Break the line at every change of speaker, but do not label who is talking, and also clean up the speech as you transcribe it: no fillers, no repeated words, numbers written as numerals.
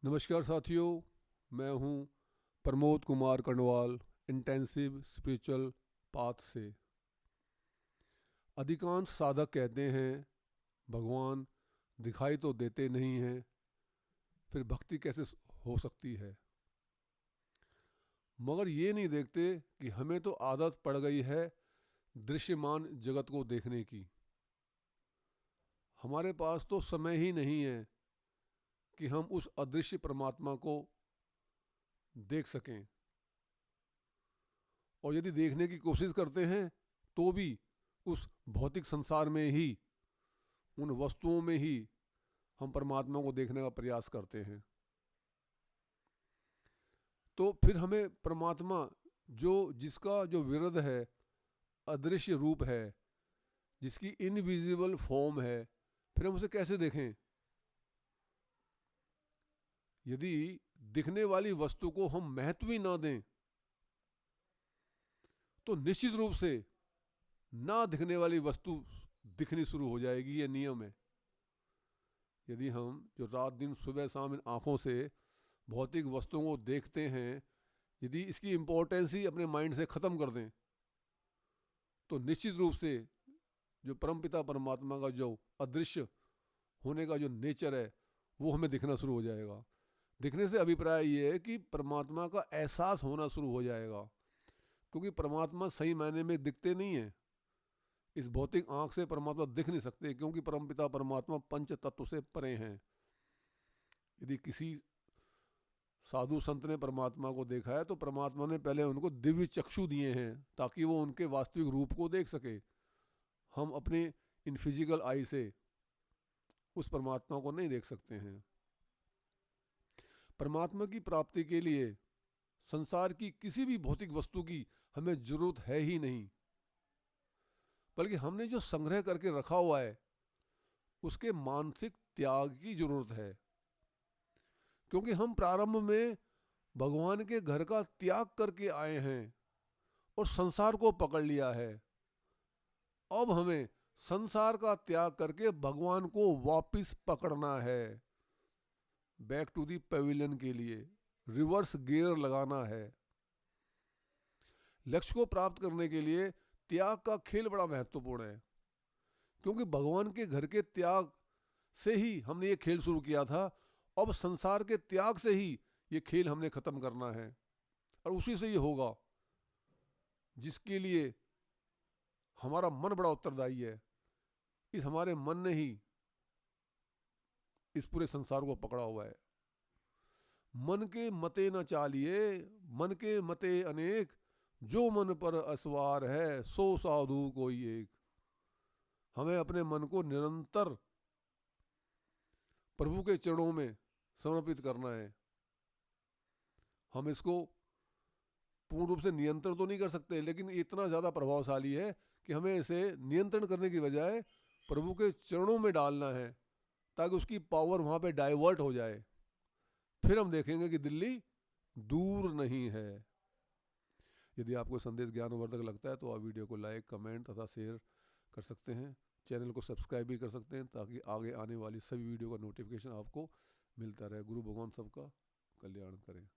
नमस्कार साथियों, मैं हूं Pramod Kumar Kandwal, intensive spiritual path से। अधिकांश साधक कहते हैं भगवान दिखाई तो देते नहीं हैं, फिर भक्ति कैसे हो सकती है। मगर ये नहीं देखते कि हमें तो आदत पड़ गई है दृश्यमान जगत को देखने की। हमारे पास तो समय ही नहीं है कि हम उस अदृश्य परमात्मा को देख सकें, और यदि देखने की कोशिश करते हैं तो भी उस भौतिक संसार में ही, उन वस्तुओं में ही हम परमात्मा को देखने का प्रयास करते हैं। तो फिर हमें परमात्मा जिसका जो विरध है, अदृश्य रूप है, जिसकी इनविजिबल फॉर्म है, फिर हम उसे कैसे देखें। यदि दिखने वाली वस्तु को हम महत्व ही ना दें तो निश्चित रूप से ना दिखने वाली वस्तु दिखनी शुरू हो जाएगी। ये नियम है। यदि हम जो रात दिन सुबह शाम इन आँखों से भौतिक वस्तुओं को देखते हैं, यदि इसकी इम्पोर्टेंस ही अपने माइंड से ख़त्म कर दें तो निश्चित रूप से जो परमपिता परमात्मा का जो अदृश्य होने का जो नेचर है वो हमें दिखना शुरू हो जाएगा। दिखने से अभिप्राय ये है कि परमात्मा का एहसास होना शुरू हो जाएगा, क्योंकि परमात्मा सही मायने में दिखते नहीं है। इस भौतिक आँख से परमात्मा दिख नहीं सकते, क्योंकि परमपिता परमात्मा पंच तत्व से परे हैं। यदि किसी साधु संत ने परमात्मा को देखा है तो परमात्मा ने पहले उनको दिव्य चक्षु दिए हैं ताकि वो उनके वास्तविक रूप को देख सके। हम अपने इन फिजिकल आई से उस परमात्मा को नहीं देख सकते हैं। परमात्मा की प्राप्ति के लिए संसार की किसी भी भौतिक वस्तु की हमें जरूरत है ही नहीं, बल्कि हमने जो संग्रह करके रखा हुआ है उसके मानसिक त्याग की जरूरत है। क्योंकि हम प्रारंभ में भगवान के घर का त्याग करके आए हैं और संसार को पकड़ लिया है। अब हमें संसार का त्याग करके भगवान को वापस पकड़ना है, बैक टू दी पेविलियन के लिए रिवर्स गियर लगाना है। लक्ष्य को प्राप्त करने के लिए त्याग का खेल बड़ा महत्वपूर्ण है, क्योंकि भगवान के घर के त्याग से ही हमने ये खेल शुरू किया था। अब संसार के त्याग से ही ये खेल हमने खत्म करना है, और उसी से ये होगा जिसके लिए हमारा मन बड़ा उत्तरदायी है। इस हमारे मन ने ही इस पूरे संसार को पकड़ा हुआ है। मन के मते न चालिए, मन के मते अनेक, जो मन पर असवार है सो साधु कोई एक। हमें अपने मन को निरंतर प्रभु के चरणों में समर्पित करना है। हम इसको पूर्ण रूप से नियंत्रण तो नहीं कर सकते, लेकिन इतना ज़्यादा प्रभावशाली है कि हमें इसे नियंत्रण करने की बजाय प्रभु के चरणों में डालना है, ताकि उसकी पावर वहाँ पे डाइवर्ट हो जाए। फिर हम देखेंगे कि दिल्ली दूर नहीं है। यदि आपको संदेश ज्ञानवर्धक लगता है तो आप वीडियो को लाइक, कमेंट तथा शेयर कर सकते हैं। चैनल को सब्सक्राइब भी कर सकते हैं, ताकि आगे आने वाली सभी वीडियो का नोटिफिकेशन आपको मिलता रहे। गुरु भगवान सबका कल्याण करें।